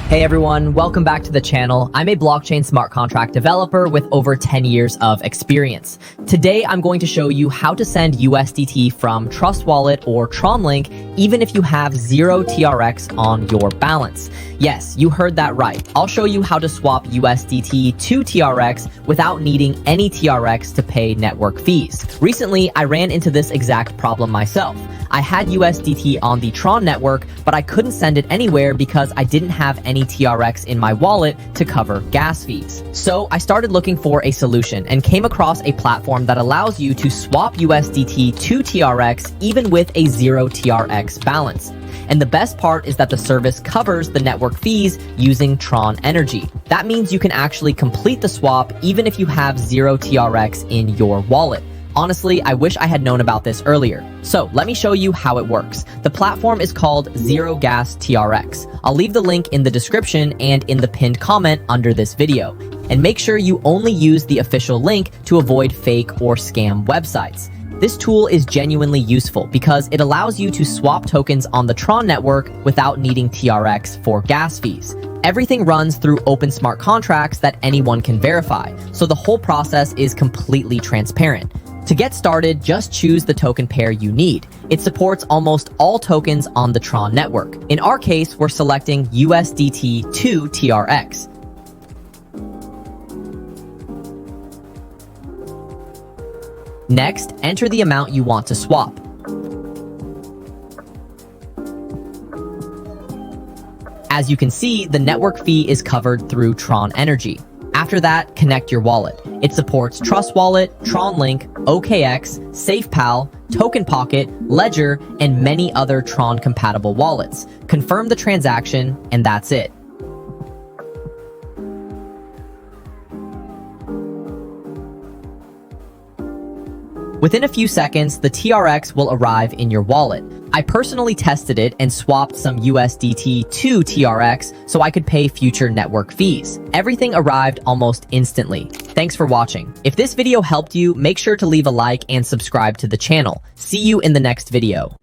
Hey everyone, welcome back to the channel. I'm a blockchain smart contract developer with over 10 years of experience. Today, I'm going to show you how to send USDT from Trust Wallet or TRON link even if you have 0 TRX on your balance. Yes, you heard that right. I'll show you how to swap USDT to TRX without needing any TRX to pay network fees. Recently, I ran into this exact problem myself. I had USDT on the TRON network, but I couldn't send it anywhere because I didn't have any TRX in my wallet to cover gas fees. So I started looking for a solution and came across a platform that allows you to swap USDT to TRX even with a 0 TRX balance. And the best part is that the service covers the network fees using TRON energy. That means you can actually complete the swap even if you have 0 TRX in your wallet. Honestly, I wish I had known about this earlier. So let me show you how it works. The platform is called Zero Gas TRX. I'll leave the link in the description and in the pinned comment under this video. And make sure you only use the official link to avoid fake or scam websites. This tool is genuinely useful because it allows you to swap tokens on the TRON network without needing TRX for gas fees. Everything runs through open smart contracts that anyone can verify, so the whole process is completely transparent. To get started, just choose the token pair you need. It supports almost all tokens on the TRON network. In our case, we're selecting USDT to TRX. Next, enter the amount you want to swap. As you can see, the network fee is covered through TRON energy. After that, connect your wallet. It supports Trust Wallet, TRON Link, OKX, SafePal, Token Pocket, Ledger, and many other TRON-compatible wallets. Confirm the transaction, and that's it. Within a few seconds, the TRX will arrive in your wallet. I personally tested it and swapped some USDT to TRX so I could pay future network fees. Everything arrived almost instantly. Thanks for watching. If this video helped you, make sure to leave a like and subscribe to the channel. See you in the next video.